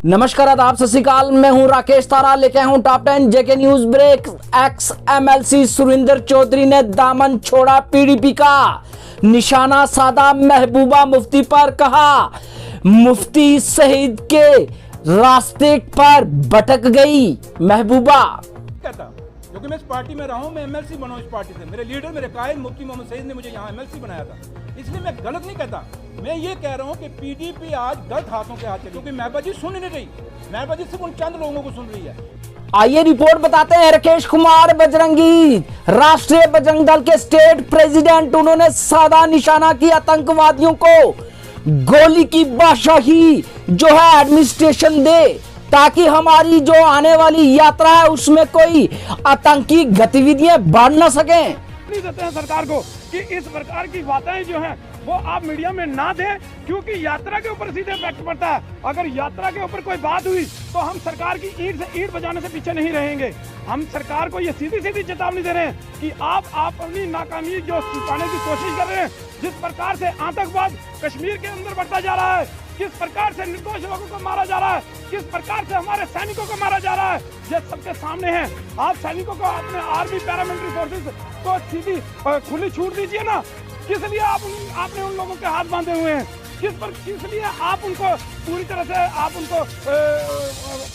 नमस्कार आदाब सत श्री अकाल, मैं हूं राकेश तारा, लेके हूं top 10 JK news break. Ex MLC Surendra Chaudhary ने दामन छोड़ा पीडीपी का, निशाना साधा महबूबा मुफ्ती पर, कहा मुफ्ती शहीद के रास्ते पर भटक गई महबूबा। कहता क्योंकि मैं इस पार्टी में रहा हूं, मैं एमएलसी बना हूं इस पार्टी से। मेरे लीडर, मेरे कायद मुफ्ती मोहम्मद सईद ने मुझे यहाँ एमएलसी बनाया था, इसलिए मैं गलत नहीं कहता। मैं ये कह रहा हूं कि पीडीपी आज गलत हाथों के हाथ चली, क्योंकि महबूबा जी सुन नहीं रही। महबूबा जी सिर्फ उन चंद लोगों को सुन रही है। आइए रिपोर्ट बताते हैं। राकेश कुमार बजरंगी, राष्ट्रीय बजरंग दल के स्टेट प्रेसिडेंट, उन्होंने साधा निशाना की आतंकवादियों को, गोली की बादशाही जो है एडमिनिस्ट्रेशन दे, ताकि हमारी जो आने वाली यात्रा है उसमें कोई आतंकी गतिविधियां बढ़ न सके। नहीं देते हैं सरकार को कि इस प्रकार की बातें जो हैं वो आप मीडिया में ना दें, क्योंकि यात्रा के ऊपर सीधे इफेक्ट पड़ता है। अगर यात्रा के ऊपर कोई बात हुई तो हम सरकार की ईंट से ईंट बजाने से पीछे नहीं रहेंगे। हम सरकार को ये सीधी सीधी चेतावनी दे रहे हैं कि आप अपनी नाकामी जो छुपाने की कोशिश कर रहे हैं, जिस प्रकार से आतंकवाद कश्मीर के अंदर बढ़ता जा रहा है, किस प्रकार से निर्दोष लोगों को मारा जा रहा है, किस प्रकार से हमारे सैनिकों को मारा जा रहा है, ये सबके सामने है। आप सैनिकों को, अपने आर्मी पैरामिलिट्री फोर्सेस को सीधी खुली छूट दीजिए ना। किस लिए आपने उन लोगों के हाथ बांधे हुए हैं? किस लिए आप उनको पूरी तरह से आप उनको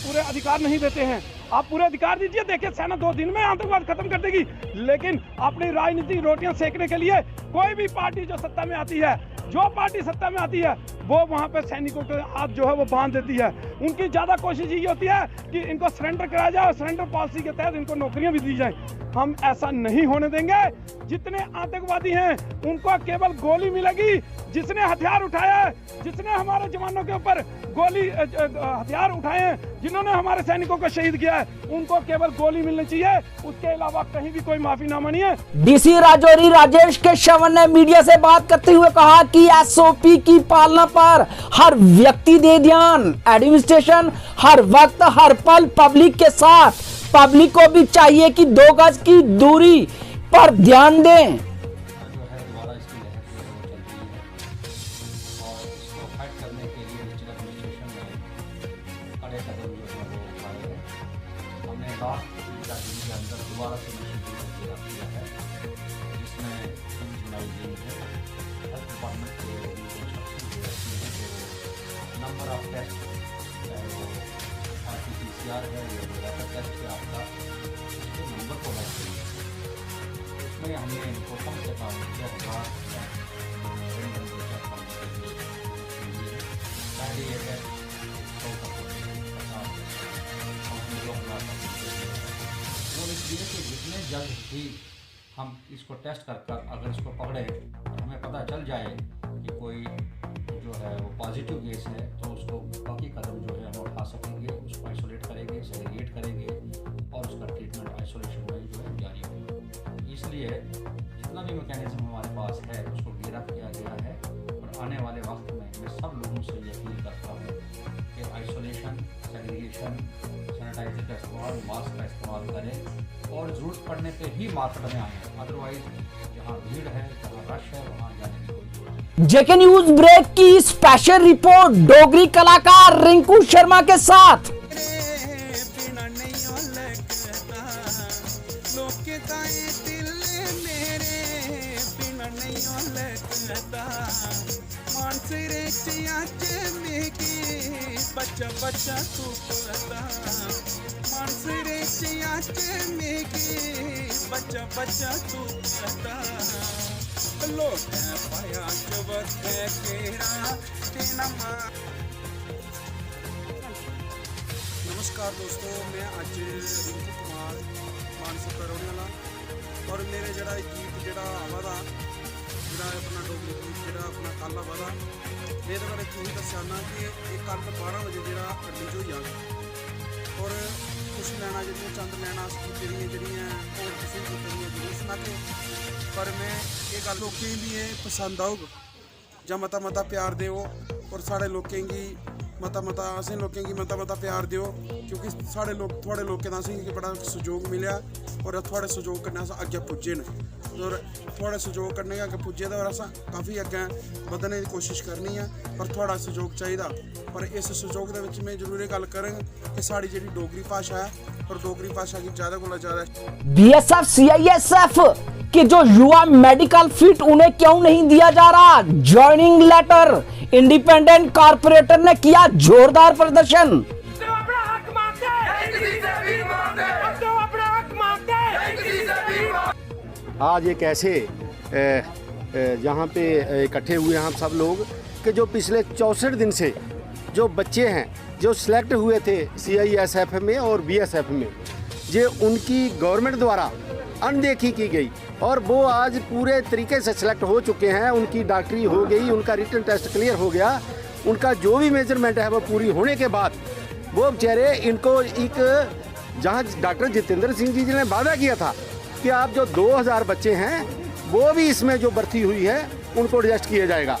पूरे अधिकार नहीं देते हैं? आप पूरे अधिकार दीजिए। देखिए, सेना 2 दिन में आतंकवाद खत्म कर देगी, लेकिन अपनी राजनीतिक रोटियां सेकने के लिए कोई भी पार्टी जो सत्ता में आती है, जो पार्टी सत्ता में आती है, वो वहां पे सैनिकों के हाथ जो है वो बांध देती है। उनकी ज्यादा कोशिश ये होती है कि इनको सरेंडर कराया जाए, सरेंडर पॉलिसी के तहत इनको नौकरियां भी दी जाए। हम ऐसा नहीं होने देंगे। जितने आतंकवादी हैं उनको केवल गोली मिलेगी। जिसने हथियार उठाया है, जिसने हमारे जवानों के ऊपर गोली हथियार उठाए हैं, जिन्होंने हमारे सैनिकों को शहीद किया है, उनको केवल गोली मिलनी चाहिए। उसके अलावा कहीं भी कोई माफीनामा नहीं है। डीसी राजौरी राजेश के श्रवण ने मीडिया से बात करते हुए कहा कि एसओपी की पालना पर हर व्यक्ति दे ध्यान। एडमिनिस्ट्रेशन हर वक्त हर पल पब्लिक के साथ, पब्लिक को भी चाहिए कि 2 गज की दूरी पर ध्यान दें। नंबर ऑफ टेस्ट, चाहे वो RT-PCR है या रैपिड टेस्ट है आपका, उसके नंबर को बढ़ उसमें हमने इनको कम से कम 2000 पहले ये है 100 और इसलिए कि जितने जल्द ही हम इसको टेस्ट कर अगर इसको पकड़े और हमें पता चल जाए कि कोई जो है वो पॉजिटिव केस है, तो उसको बाकी कदम जो है हम उठा सकेंगे। उसको आइसोलेट करेंगे, सेग्रीगेट करेंगे और उसका ट्रीटमेंट आइसोलेशन में जो है जारी होगा। इसलिए जितना भी मैकेनिज्म हमारे पास है उसको गियर अप किया गया है। और आने वाले वक्त में मैं सब लोगों से ये अपील करता हूँ कि आइसोलेशन, सेग्रीगेशन, सैनिटाइजर का इस्तेमाल, मास्क का इस्तेमाल करें और ज़रूरत पड़ने पर ही मार्केट में आएँ। अदरवाइज जहाँ भीड़ है, जहाँ रश है, वहाँ जाने की कोई जरूरत नहीं। जेके न्यूज ब्रेक की स्पेशल रिपोर्ट डोगरी कलाकार रिंकू शर्मा के साथ। बच्चा बच्चा तू पता मानसरे चियाचे मेगी बच्चा बच्चा तू पता लोग पाया जबत है केरा तेनमा। नमस्कार दोस्तों, मैं आज रिंकू कुमार मानसा करोड़े वाला और मेरे जरा गीत जरा आवा दा जरा अपना डोगरी गीत जरा अपना काला वादा मेरे बारे तुम दसाना कि एक कल 12 बजे जरा रिलीज हो जाएगा और कुछ लैना जो चंद लैना जड़ियाँ और किसी को जरूर सुना के, पर मैं ये गल लोगों के लिए पसंद आऊगा ਜਾਂ ਮਤਾ ਮਤਾ ਪਿਆਰ ਦਿਓ और साढ़े लोगों की मता मता असें लोगों की मता मता प्यार दिओ, क्योंकि साढ़े लोग थोड़े लोगों का असें बड़ा सहयोग मिले और थोड़े सहयोग कन्नै अस अग्गे पुज्जे न। और थोड़ा सहयोग करने का अगर पुज्जे तो अस काफ़ी अग्गें बधने की कोशिश करनी है, पर थोड़ा सहयोग चाहिए। पर इस सहयोग के विच मैं जरूर गल करांगा कि साड़ी जी डोगरी भाषा है और डोगरी भाषा की ज़्यादा को ज़्यादा बीएसएफ सीआईएसएफ के जो युवा मेडिकल फिट उन्हें क्यों नहीं दिया जा रहा? ज्वाइनिंग लेटर इंडिपेंडेंट कारपोरेटर ने किया जोरदार प्रदर्शन। आज एक ऐसे जहाँ पे इकट्ठे हुए हैं हम सब लोग कि जो पिछले 64 दिन से जो बच्चे हैं जो सिलेक्ट हुए थे सीआईएसएफ में और बीएसएफ में, ये उनकी गवर्नमेंट द्वारा अनदेखी की गई और वो आज पूरे तरीके से सिलेक्ट हो चुके हैं। उनकी डॉक्टरी हो गई, उनका रिटन टेस्ट क्लियर हो गया, उनका जो भी मेजरमेंट है वो पूरी होने के बाद वो बेचारे इनको एक जहाँ डॉक्टर जितेंद्र सिंह जी ने वादा किया था कि आप जो 2000 बच्चे हैं वो भी इसमें जो भर्ती हुई है उनको एडजस्ट किया जाएगा,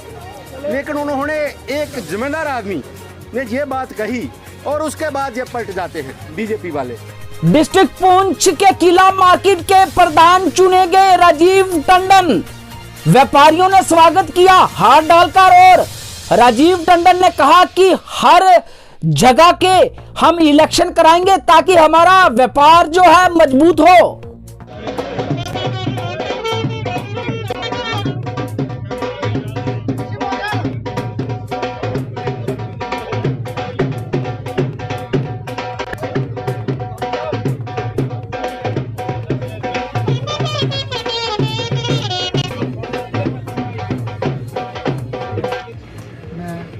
लेकिन उन्होंने एक जिम्मेदार आदमी ने ये बात कही और उसके बाद ये पलट जाते हैं बीजेपी वाले। डिस्ट्रिक्ट पुंछ के किला मार्केट के प्रधान चुने गए राजीव टंडन, व्यापारियों ने स्वागत किया हाथ डालकर और राजीव टंडन ने कहा कि हर जगह के हम इलेक्शन कराएंगे ताकि हमारा व्यापार जो है मजबूत हो।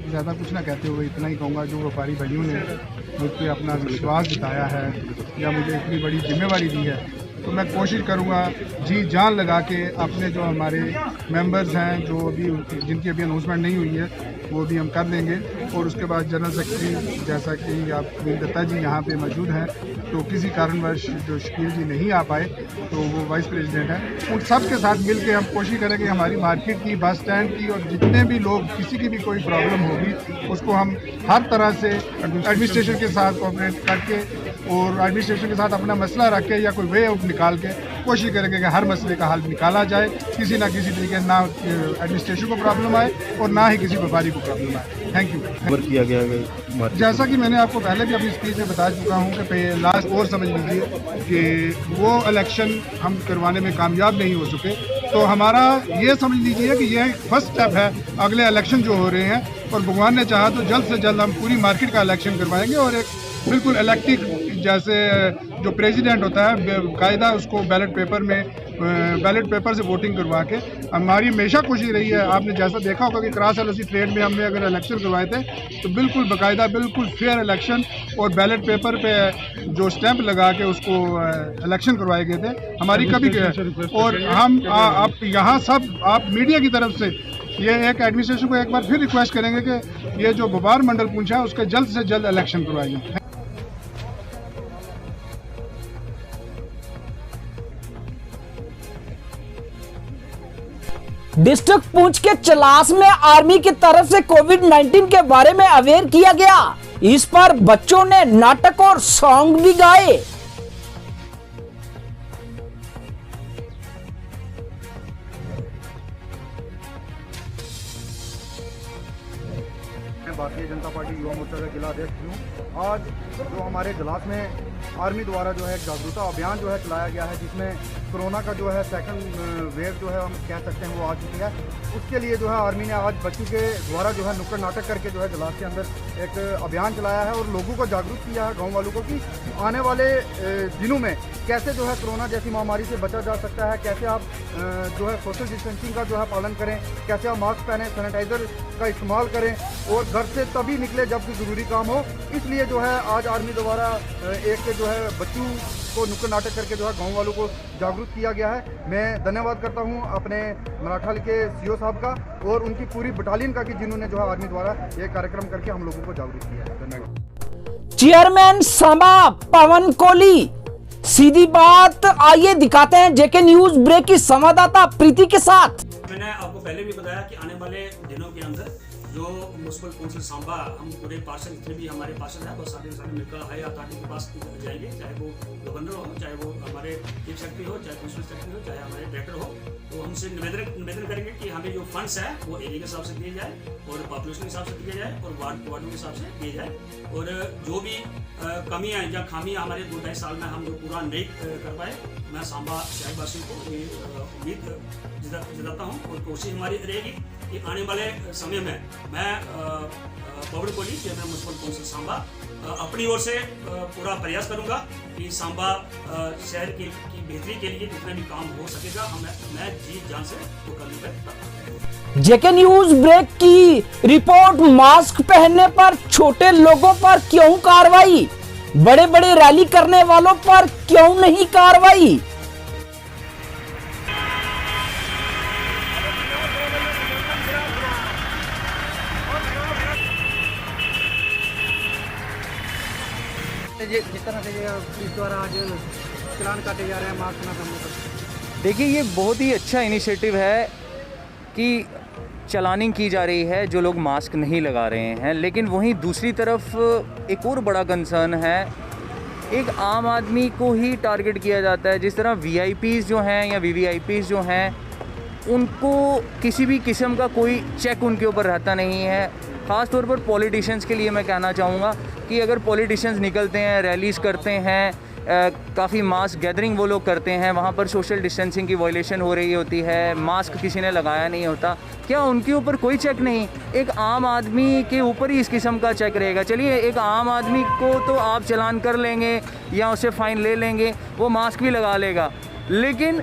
ज़्यादा कुछ ना कहते हुए इतना ही कहूँगा, जो व्यापारी भाइयों ने मुझ पर अपना विश्वास जताया है या मुझे इतनी बड़ी जिम्मेवारी दी है, तो मैं कोशिश करूँगा जी जान लगा के अपने जो हमारे मेंबर्स हैं जो अभी जिनकी अभी अनाउंसमेंट नहीं हुई है वो भी हम कर देंगे। और उसके बाद जनरल सेक्रेटरी जैसा कि आप दत्ता जी यहाँ पे मौजूद हैं, तो किसी कारणवश जो शकील जी नहीं आ पाए तो वो वाइस प्रेसिडेंट हैं, उन सब के साथ मिल के हम कोशिश करेंगे हमारी मार्केट की, बस स्टैंड की और जितने भी लोग किसी की भी कोई प्रॉब्लम होगी उसको हम हर तरह से एडमिनिस्ट्रेशन के साथ कोऑपरेट करके और एडमिनिस्ट्रेशन के साथ अपना मसला रख के या कोई वे निकाल के कोशिश करेंगे कि हर मसले का हल निकाला जाए, किसी ना किसी तरीके ना एडमिनिस्ट्रेशन को प्रॉब्लम आए और ना ही किसी व्यापारी को प्रॉब्लम आए। Thank you. किया गया जैसा कि मैंने आपको पहले भी अपनी स्पीच में बता चुका हूँ कि लास्ट और समझ लीजिए कि वो इलेक्शन हम करवाने में कामयाब नहीं हो सके, तो हमारा ये समझ लीजिए कि ये फर्स्ट स्टेप है अगले इलेक्शन जो हो रहे हैं, और भगवान ने चाहा तो जल्द से जल्द हम पूरी मार्केट का इलेक्शन करवाएंगे और एक बिल्कुल इलेक्टिक जैसे जो प्रेसिडेंट होता है कायदा उसको बैलेट पेपर से वोटिंग करवा के। हमारी हमेशा कोशिश रही है, आपने जैसा देखा होगा कि क्रॉस एलओसी ट्रेड में हमने अगर इलेक्शन करवाए थे तो बिल्कुल बाकायदा बिल्कुल फेयर इलेक्शन और बैलेट पेपर पे जो स्टैंप लगा के उसको इलेक्शन करवाए गए थे हमारी कभी। और हम आप यहाँ सब आप मीडिया की तरफ से ये एक एडमिनिस्ट्रेशन को एक बार फिर रिक्वेस्ट करेंगे कि ये जो व्यापार मंडल पूंछ है उसका जल्द से जल्द इलेक्शन करवाइए। डिस्ट्रिक्ट पुंछ के चलास में आर्मी की तरफ से कोविड-19 के बारे में अवेयर किया गया। इस पर बच्चों ने नाटक और सॉन्ग भी गाए। भारतीय जनता पार्टी युवा मोर्चा का जिला अध्यक्ष हूँ। आज जो हमारे जलास में आर्मी द्वारा जो है एक जागरूकता अभियान जो है चलाया गया है, जिसमें कोरोना का जो है सेकंड वेव जो है हम कह सकते हैं वो आ चुकी है। उसके लिए जो है आर्मी ने आज बच्चों के द्वारा जो है नुक्कड़ नाटक करके जो है जलास के अंदर एक अभियान चलाया है और लोगों को जागरूक किया है, गाँव वालों को, कि आने वाले दिनों में कैसे जो है कोरोना जैसी महामारी से बचा जा सकता है, कैसे आप जो है सोशल डिस्टेंसिंग का जो है पालन करें, कैसे आप मास्क पहने, सैनिटाइज़र का इस्तेमाल करें और घर से तभी निकले जब कोई ज़रूरी काम हो। इसलिए जो है आज आर्मी द्वारा एक जो है बच्चों को नुक्कड़ नाटक करके जो है गाँव वालों को जागरूक किया गया है। मैं धन्यवाद करता हूं अपने मराठाल के सीओ साहब का और उनकी पूरी बटालियन का कि जिन्होंने जो है आर्मी द्वारा ये कार्यक्रम करके हम लोगों को जागरूक किया है। धन्यवाद। चेयरमैन सभा पवन कोहली, सीधी बात आइए दिखाते हैं जेके न्यूज ब्रेक की संवाददाता प्रीति के साथ। मैंने आपको पहले भी बताया कि आने वाले दिनों के अंदर जो म्यूनसिपल काउंसिल सांबा, हम पूरे पार्षद जितने भी हमारे पार्षद हैं वो सारे मिलकर हाई अथॉरिटी के पास जाएंगे, चाहे वो गवर्नर हो, चाहे वो हमारे चीफ सेक्रेटरी हो, चाहे प्रिंसिपल सेक्रेटरी हो, चाहे हमारे डायरेक्टर हो। तो हमसे निवेदन करेंगे कि हमें जो फंड्स है वो एरिया के हिसाब से दिए जाए और पॉपुलेशन के हिसाब से दिया जाए और वार्डों के हिसाब से दिए जाए। और जो भी कमियाँ या खामियाँ हमारे 2-2.5 साल में हम लोग पूरा नहीं कर पाए, मैं सांबा शहरवासियों को ये उम्मीद जताता हूँ और कोशिश हमारी रहेगी कि आने वाले समय में मैं पब्लिक बोली चेयरमैन म्यूनसिपल काउंसिल सांबा अपनी ओर से पूरा प्रयास करूंगा कि सांबा शहर की बेहतरी के लिए जितना भी काम हो सकेगा मैं जी जान से वो करने का। जेके न्यूज ब्रेक की रिपोर्ट। मास्क पहनने पर छोटे लोगों पर क्यों कार्रवाई, बड़े बड़े रैली करने वालों पर क्यों नहीं कार्रवाई। जिस तरह से पुलिस द्वारा आज चालान काटे जा रहे हैं मास्क ना पहनने पर, देखिए ये बहुत ही अच्छा इनिशिएटिव है कि चलानिंग की जा रही है जो लोग मास्क नहीं लगा रहे हैं। लेकिन वहीं दूसरी तरफ एक और बड़ा कंसर्न है, एक आम आदमी को ही टारगेट किया जाता है। जिस तरह वीआईपीज़ जो हैं या वीवीआईपीज़ जो हैं उनको किसी भी किस्म का कोई चेक उनके ऊपर रहता नहीं है। ख़ास तौर पर पॉलिटिशियंस के लिए मैं कहना चाहूँगा कि अगर पॉलिटिशियंस निकलते हैं, रैलीज़ करते हैं, काफ़ी मास गैदरिंग वो लोग करते हैं, वहाँ पर सोशल डिस्टेंसिंग की वायलेशन हो रही होती है, मास्क किसी ने लगाया नहीं होता, क्या उनके ऊपर कोई चेक नहीं? एक आम आदमी के ऊपर ही इस किस्म का चेक रहेगा। चलिए एक आम आदमी को तो आप चालान कर लेंगे या उससे फ़ाइन ले लेंगे, वो मास्क भी लगा लेगा, लेकिन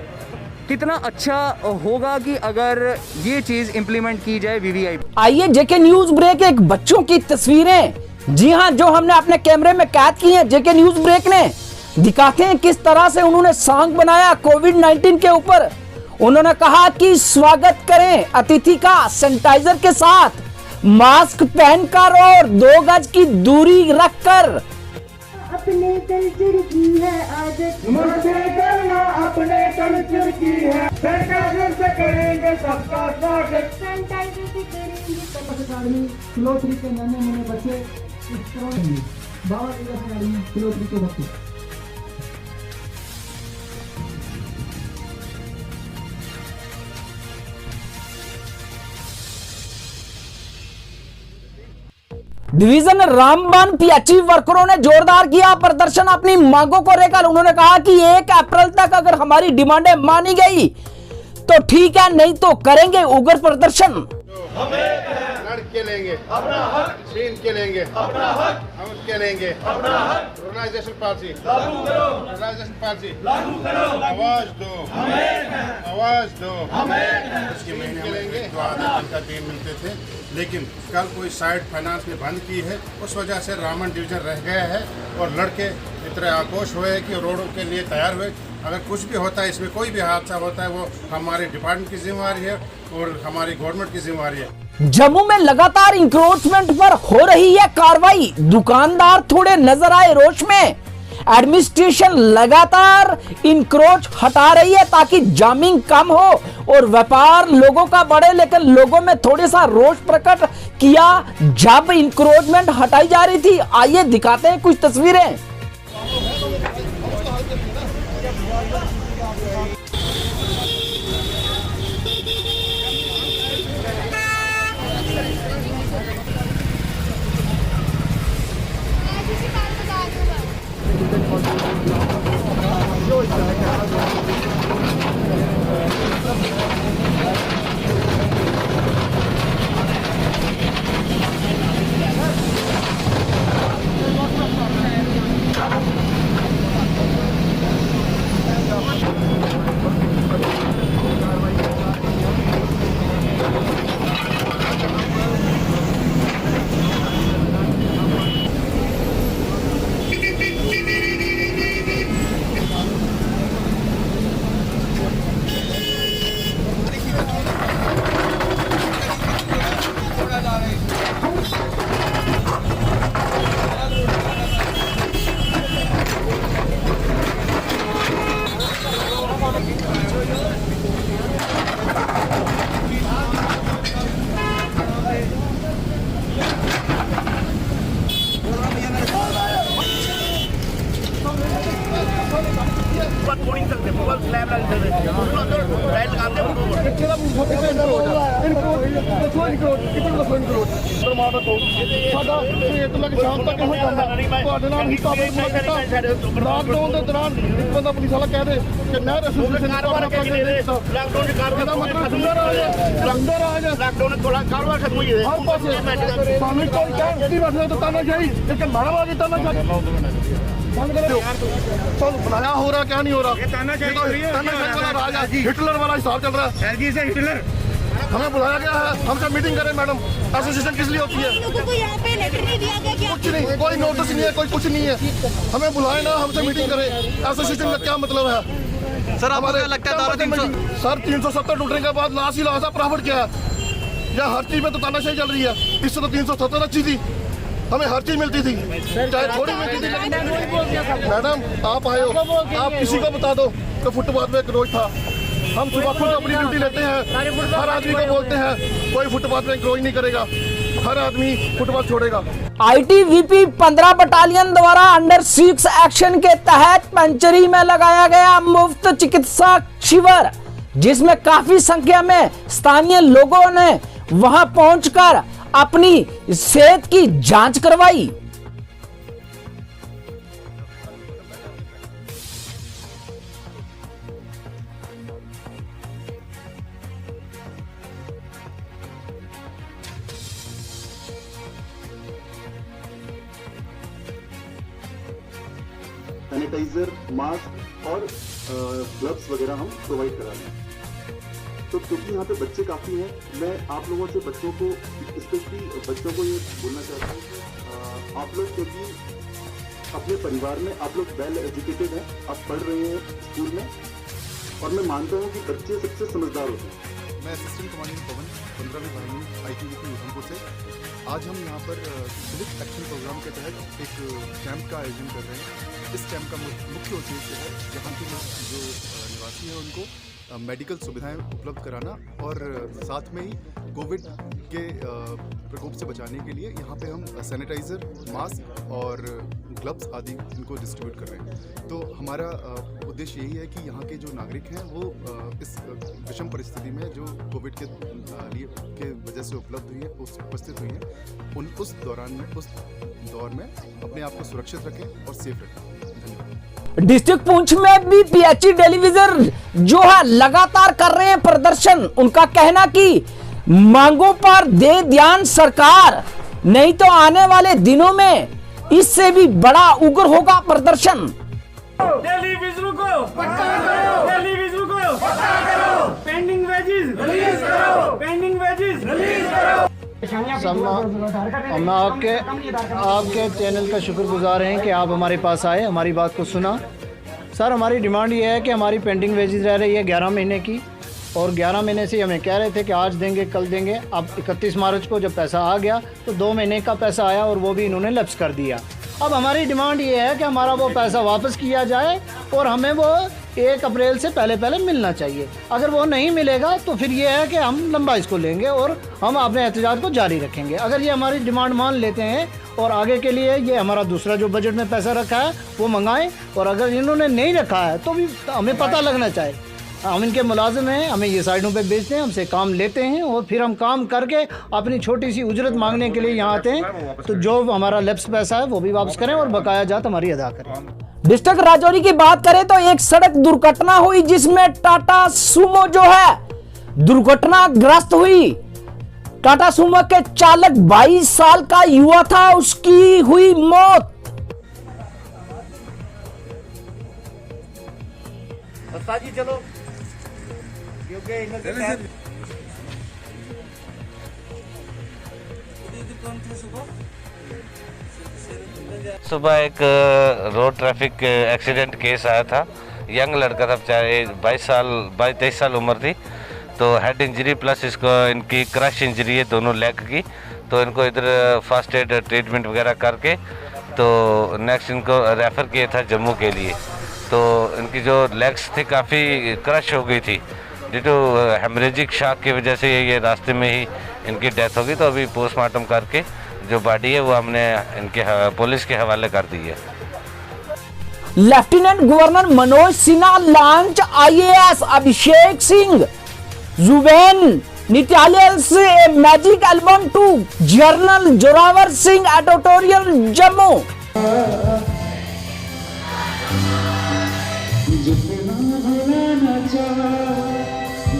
कितना अच्छा होगा कि अगर ये चीज़ इम्प्लीमेंट की जाए वीवीआईपी। आइए जेके न्यूज ब्रेक एक बच्चों की तस्वीरें, जी हां, जो हमने अपने कैमरे में कैद की हैं जेके न्यूज ब्रेक ने, दिखाते हैं किस तरह से उन्होंने सॉन्ग बनाया कोविड-19 के ऊपर। उन्होंने कहा कि स्वागत करें अतिथि का सैनिटाइजर के साथ, मास्क पहनकर और 2 गज की दूरी रखकर। अपने कल्चर की है आदत, नमस्ते करना अपने कल्चर की है, सैनिटाइजर से करेंगे सबका स्वागत, सैनिटाइजर से करेंगे सबका किलोत्री के नन्हे मुन्ने बच्चे इस तरह बाबा किलोत्री के बच्चे। डिवीजन रामबान पीएचई वर्करों ने जोरदार किया प्रदर्शन अपनी मांगों को लेकर। उन्होंने कहा कि 1 अप्रैल तक अगर हमारी डिमांडें मानी गई तो ठीक है, नहीं तो करेंगे उग्र प्रदर्शन। लड़ के लेंगे अपना हक, छीन के लेंगे अपना हक, हम के लेंगे अपना हक, रूरलाइजेशन पॉलिसी लागू करो, रूरलाइजेशन पॉलिसी लागू करो, आवाज दो हमें, आवाज दो हमें। इसके महीने में जो आधे दिन का दिन मिलते थे, लेकिन कल कोई साइड फाइनेंस ने बंद की है, उस वजह से रामन डिवीजन रह गया है और लड़के इतने आक्रोश हुए कि रोडों के लिए तैयार हुए। अगर कुछ भी होता है, इसमें कोई भी हादसा होता है, वो हमारे डिपार्टमेंट की जिम्मेवारी है और हमारी गवर्नमेंट की जिम्मेवारी है। जम्मू में लगातार इंक्रोचमेंट पर हो रही है कार्रवाई, दुकानदार थोड़े नजर आए रोष में। एडमिनिस्ट्रेशन लगातार इंक्रोच हटा रही है ताकि जामिंग कम हो और व्यापार लोगों का बढ़े, लेकिन लोगों में थोड़ा सा रोष प्रकट किया जब इंक्रोचमेंट हटाई जा रही थी। आइए दिखाते हैं कुछ तस्वीरें। ਰੱਖੋ ਸਾਡਾ ਸਵੇਰ ਤੋਂ ਲੈ ਕੇ ਸ਼ਾਮ ਤੱਕ ਇਹੋ ਕੰਮ ਹੈ ਤੁਹਾਡੇ ਨਾਲ ਹੀ ਕਾਬੂ ਕੀਤਾ ਲਾਕਡਾਊਨ ਦੇ ਦੌਰਾਨ ਇੱਕ ਬੰਦਾ ਪੁਲਿਸ ਵਾਲਾ ਕਹਿ ਦੇ ਕਿ ਨਹਿਰ ਐਸੋਸੀਏਸ਼ਨ ਕਾਰੋਬਾਰ ਲਾਕਡਾਊਨ ਦੇ ਕਾਰੋਬਾਰ ਲਾਕਡਾਊਨ ਥੋੜਾ ਕਾਰੋਬਾਰ ਖਤਮ ਹੋਈ ਹੈ ਹਰ ਪਾਸੇ ਸਾਨੂੰ ਕੋਈ ਕਹਿ ਨਹੀਂ ਬੈਠਦਾ ਤਾਂ ਤਾਨਾਸ਼ਾਹੀ ਇੱਕ ਮਾਰਾਵਾਦੀ ਤਾਨਾਸ਼ਾਹੀ बनाया हो रहा क्या नहीं हो रहा तानाशाही वाला राज है हिटलर वाला हिसाब चल रहा है एलजी से हिटलर हमें बुलाया गया है हमसे मीटिंग करें मैडम एसोसिएशन किस लिए होती है को यहाँ पे लेटर नहीं दिया गया क्या? कुछ नहीं कोई नोटिस नहीं है कोई कुछ नहीं है हमें बुलाए ना हमसे मीटिंग करें एसोसिएशन का क्या मतलब है सर हमारे लगता है सर 370 टूटने के बाद लाश ही लाश है प्रॉफिट क्या है या हर चीज में तो तानाशाही चल रही है इससे तो 370 अच्छी थी हमें हर चीज मिलती थी चाहे थोड़ी मिलती थी मैडम आप आए हो आप किसी को बता दो कि फुटपाथ में एक रोज था हम सुबह खुद अपनी ड्यूटी लेते हैं हर आदमी को बोलते हैं कोई फुटपाथ में क्रोज नहीं करेगा हर आदमी फुटपाथ छोड़ेगा आईटीबीपी 15 बटालियन द्वारा अंडर 6 एक्शन के तहत पंचरी में लगाया गया मुफ्त चिकित्सा शिविर जिसमें काफी संख्या में स्थानीय लोगों ने वहां पहुंचकर अपनी सेहत की जांच करवाई। सैनिटाइजर मास्क और ग्लव्स वगैरह हम प्रोवाइड करा रहे हैं। तो क्योंकि यहाँ पे बच्चे काफ़ी हैं मैं आप लोगों से बच्चों को स्पेशली बच्चों को ये बोलना चाहता हूँ कि आप लोग क्योंकि अपने परिवार में आप लोग वेल एजुकेटेड हैं आप पढ़ रहे हैं स्कूल में और मैं मानता हूँ कि बच्चे सबसे समझदार होते हैं। मैं असिस्टेंट कमांडेंट पवन 15वीं वाहिनी आईटीबीपी उधमपुर से आज हम यहाँ पर सिविक एक्शन प्रोग्राम के तहत एक कैंप का आयोजन कर रहे हैं। इस कैंप का मुख्य उद्देश्य है यहाँ के जो निवासी हैं उनको मेडिकल सुविधाएं उपलब्ध कराना और साथ में ही कोविड के प्रकोप से बचाने के लिए यहाँ पे हम सैनिटाइज़र मास्क और ग्लव्स आदि इनको डिस्ट्रीब्यूट कर रहे हैं। तो हमारा उद्देश्य यही है कि यहाँ के जो नागरिक हैं वो इस विषम परिस्थिति में जो कोविड के वजह से उपस्थित हुई है उस दौर में अपने आप को सुरक्षित रखें और सेफ रखें। धन्यवाद। डिस्ट्रिक्ट पुंछ में भी पीएचई टेलीविजन जो है लगातार कर रहे हैं प्रदर्शन। उनका कहना कि मांगों पर दे ध्यान सरकार, नहीं तो आने वाले दिनों में इससे भी बड़ा उग्र होगा प्रदर्शन। टेलीविजन को पक्का करो, टेलीविजन को पक्का करो, पेंडिंग वेजेस रिलीज करो, पेंडिंग वेजेस रिलीज करो। हम आपके चैनल का शुक्रगुजार हैं कि आप हमारे पास आए, हमारी बात को सुना। सर हमारी डिमांड ये है कि हमारी पेंडिंग वेजेस रह रही है 11 महीने की और 11 महीने से हमें कह रहे थे कि आज देंगे कल देंगे। अब 31 मार्च को जब पैसा आ गया तो 2 महीने का पैसा आया और वो भी इन्होंने लैप्स कर दिया। अब हमारी डिमांड ये है कि हमारा वो पैसा वापस किया जाए और हमें वो 1 अप्रैल से पहले मिलना चाहिए। अगर वो नहीं मिलेगा तो फिर ये है कि हम लंबा इसको लेंगे और हम अपने एहतजाज को जारी रखेंगे। अगर ये हमारी डिमांड मान लेते हैं और आगे के लिए ये हमारा दूसरा जो बजट में पैसा रखा है वो मंगाएं, और अगर इन्होंने नहीं रखा है तो भी हमें पता लगना चाहिए। हम इनके मुलाजिम हैं, हमें ये साइडों पे बेचते हैं, हमसे काम लेते हैं और फिर हम काम करके अपनी छोटी सी उजरत मांगने के लिए यहाँ आते हैं। तो जो हमारा लैप्स पैसा है वो भी वापस करें और बकाया जात हमारी अदा करें। डिस्ट्रिक्ट राजौरी की बात करें तो एक सड़क दुर्घटना हुई जिसमें टाटा सुमो जो है दुर्घटनाग्रस्त हुई। टाटा सुमो के चालक 22 साल का युवा था, उसकी हुई मौत। जी चलो सुबह एक रोड ट्रैफिक एक्सीडेंट केस आया था। यंग लड़का था, चाहे 22-23 साल उम्र थी। तो हेड इंजरी प्लस इसको इनकी क्रश इंजरी है दोनों लेग की। तो इनको इधर फर्स्ट एड ट्रीटमेंट वगैरह करके तो नेक्स्ट इनको रेफ़र किया था जम्मू के लिए। तो इनकी जो लेग्स थी काफ़ी क्रश हो गई थी ड्यू टू हेमरेजिक शॉक की वजह से ये रास्ते में ही इनकी डेथ होगी। तो अभी पोस्टमार्टम करके जो बॉडी है वो हमने इनके पुलिस के हवाले कर दी है। Lieutenant governor Manoj Sinha launch, IAS Abhishek Singh जुबेन निटालियल्स a magic album to general Zorawar Singh editorial Jammu. जितना भुलाना चाहा,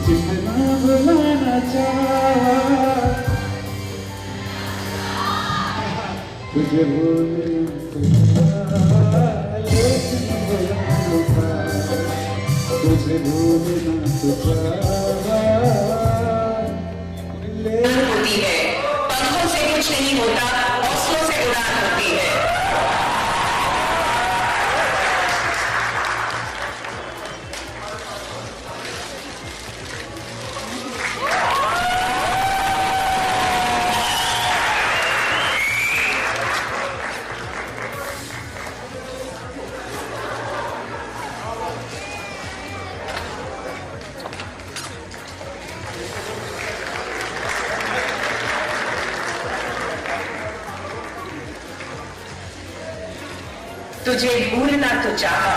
जितना भुलाना चाहा, तुझे भूलना लेकिन भुला, तुझे भूलना तो चाहा। होती है, पंखों से कुछ नहीं होता, हौसलों से उड़ान होती है। तुझे भूलना तो चाहा,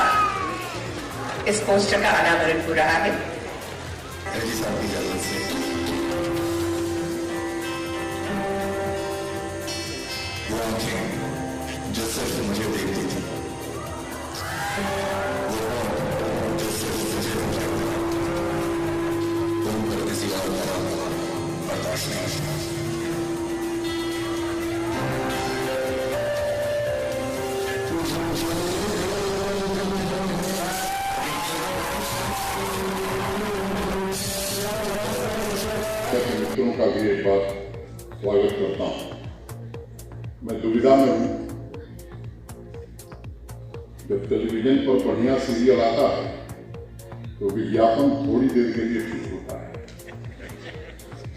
इस पोस्टर का अनावरण हो रहा है। जो सिर्फ मुझे देखती थी, जो सिर्फ मुझे तुम पर किसी और का बर्दाश्त नहीं। मित्रों का भी एक बार स्वागत करता हूं। मैं दुविधा में हूं। जब टेलीविजन पर बढ़िया सीरियल आता है तो विज्ञापन थोड़ी देर के लिए ठीक होता है।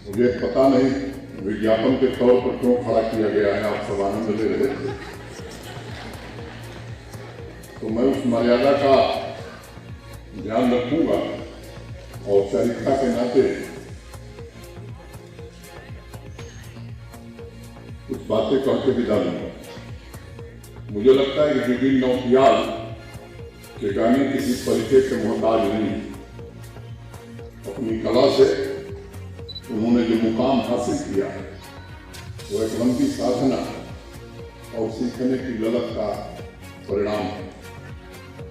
मुझे पता नहीं विज्ञापन के तौर पर क्यों खड़ा किया गया है, आप सब आनंद ले रहे थे तो मैं उस मर्यादा का ध्यान रखूंगा। औपचारिकता के नाते कुछ बातें कहकर विदा लूंगा। मुझे लगता है कि जुबिन नौटियाल के गाने किसी परिचय के मोहताज नहीं। अपनी कला से उन्होंने जो मुकाम हासिल किया है वो एक लंबी साधना और सीखने की ललक का परिणाम है।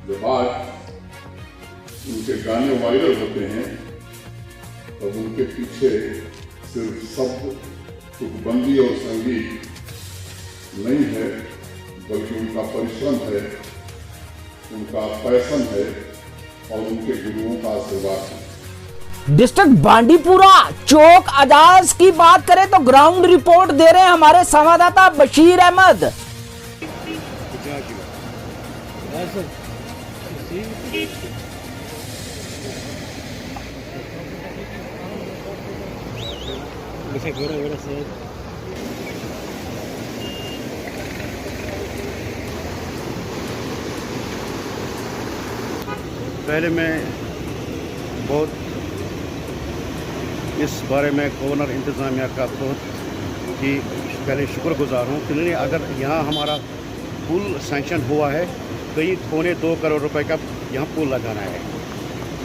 जब आज उनके गाने वायरल होते हैं तब उनके पीछे सिर्फ शब्द, तुकबंदी और संगीत नहीं है, बल्कि उनका परिश्रम है, उनका पैशन है और उनके गुरुओं का आशीर्वाद है। डिस्ट्रिक्ट बांडीपुरा चौक अजाज की बात करें तो ग्राउंड रिपोर्ट दे रहे हैं हमारे संवाददाता बशीर अहमद। पहले मैं बहुत इस बारे में गवर्नर इंतज़ामिया का बहुत ही पहले शुक्रगुजार हूँ कि उन्होंने अगर यहाँ हमारा पुल सैंक्शन हुआ है कहीं 2.25 करोड़ रुपए का यहाँ पुल लगाना है।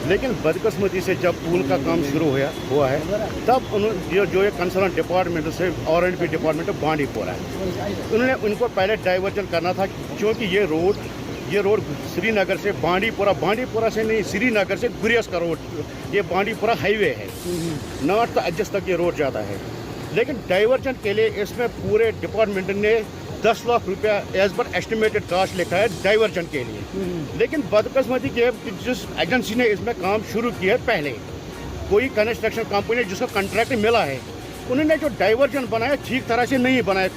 लेकिन बदकिस्मती से जब पुल का काम शुरू हुआ है तब उन्होंने जो ये कंसर्न डिपार्टमेंट से R&B डिपार्टमेंट बांडीपुरा है, उन्होंने उनको पहले डाइवर्जन करना था क्योंकि ये रोड श्रीनगर से बांडीपुरा से नहीं, श्रीनगर से गुरियस का रोड, ये बांडीपुरा हाईवे है, नॉर्थ अजस तक ये रोड जाता है। लेकिन डाइवर्जन के लिए इसमें पूरे डिपार्टमेंट ने 10 लाख रुपया एज पर एस्टिमेटेड कास्ट लिखा है डाइवर्जन के लिए। लेकिन बदकिस्मती के जिस एजेंसी ने इसमें काम शुरू किया है पहले, कोई कंस्ट्रक्शन कंपनी जिसका कॉन्ट्रैक्ट मिला है, उन्होंने जो डाइवर्जन बनाया ठीक तरह से नहीं बनाया।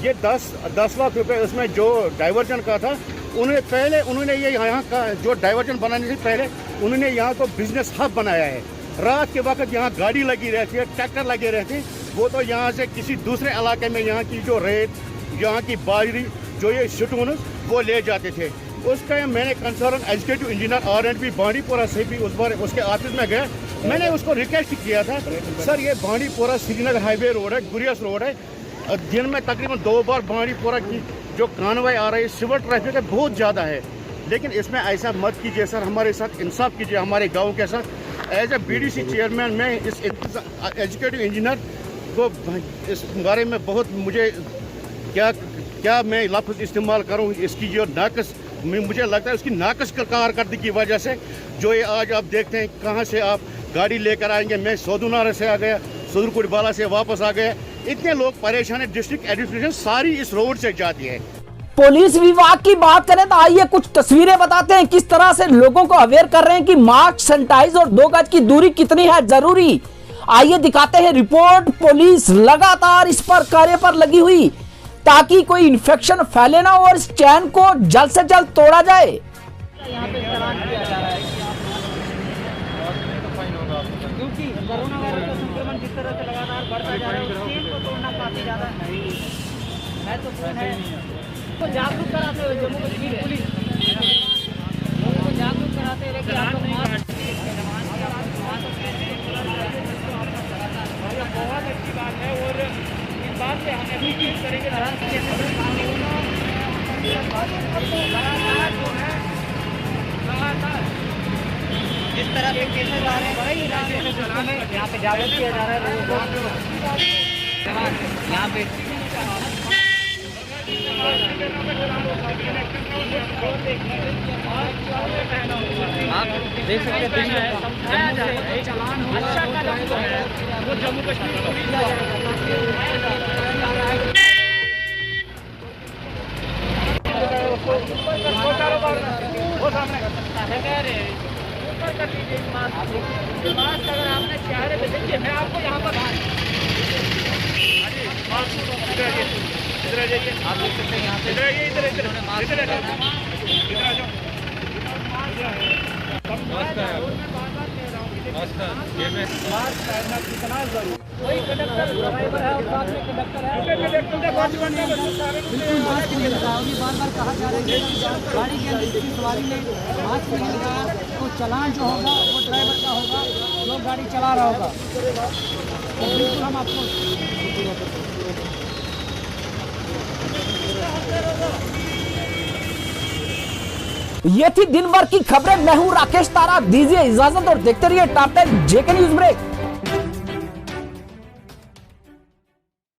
ये 10 लाख रुपए उसमें जो डाइवर्जन का था, उन्होंने ये यहाँ का जो डाइवर्जन बनाने से पहले उन्होंने यहाँ को बिजनेस हब बनाया है। रात के वक्त यहाँ गाड़ी लगी रहती है, ट्रैक्टर लगे रहते हैं, वो तो यहाँ से किसी दूसरे इलाके में यहाँ की जो रेत, यहाँ की बाजरी, जो ये स्टोन वो ले जाते थे। उसका मैंने concern executive engineer R&B Bandipora से भी उस बार उसके ऑफिस में गया, मैंने उसको रिक्वेस्ट किया था, सर ये बांडीपुरा श्रीनगर हाईवे रोड है, गुरियस रोड है, दिन में तकरीबन 2 बार बांडीपुरा की जो कानवाई आ रही है, सिविल ट्रैफिक है बहुत ज़्यादा है, लेकिन इसमें ऐसा मत कीजिए सर, हमारे साथ इंसाफ कीजिए, हमारे गाँव के साथ एज ए बीडीसी चेयरमैन मैं इस एजुकेटिव इंजीनियर को इस बारे में बहुत मुझे क्या मैं लफ्ज़ इस्तेमाल करूं, इसकी जो नाकस मुझे लगता है उसकी नाकस कारकर्दगी की वजह से जो ये आज आप देखते हैं कहां से आप गाड़ी लेकर आएंगे। मैं सौदुनारा से आ गया, सुदरकुटबाला से वापस आ गया, इतने लोग परेशान है। डिस्ट्रिक्ट एडमिनिस्ट्रेशन सारी इस रोड से जाती है। पुलिस विभाग की बात करें तो आइए कुछ तस्वीरें बताते हैं किस तरह से लोगों को अवेयर कर रहे हैं कि मास्क, सैनिटाइज और 2 गज की दूरी कितनी है जरूरी। आइए दिखाते हैं रिपोर्ट। पुलिस लगातार इस पर कार्य पर लगी हुई ताकि कोई इन्फेक्शन फैले ना और इस चैन को जल्द से जल्द तोड़ा जाए। यहाँ पे चालान किया जा रहा है क्योंकि कोरोना वायरस का संक्रमण जिस तरह से लगातार बढ़ता जा रहा है उस चेन को तोड़ना काफी ज्यादा महत्वपूर्ण है। तो जागरूक कराते हुए जम्मू कश्मीर पुलिस लोगों को जागरूक कराते हुए कि आपको बहुत अच्छी बात है और इस बात से हमें भी चीज करेंगे जिस तरह के केसेस आ रहे हैं यहाँ पे जागरूक किया जा रहा है लोगों को। यहाँ पे आप देख सकते हैं चालान अच्छा कदम जो है वो जम्मू कश्मीर को मिल मास्क अगर आपने चेहरे पे देखिए मैं आपको यहाँ पर इधर आ जाइए, आप देख सकते हैं यहाँ पे इधर आइए, इधर इधर आ जाओ। मास्क पहनना कितना जरूरी। कोई कंडक्टर ड्राइवर है और साथ में कंडक्टर है बिल्कुल मास्क नहीं लगाया। अभी बार-बार कहा जा रहा है कि गाड़ी के अंदर किसी सवारी ने मास्क नहीं लगाया तो चालान जो होगा वो ड्राइवर का होगा जो गाड़ी चला रहा होगा। तो बिल्कुल हम आपको ये थी दिन भर की खबरें। मैं हूं राकेश तारा। दीजिए इजाजत और देखते रहिए टॉप 10 जेके न्यूज़ ब्रेक।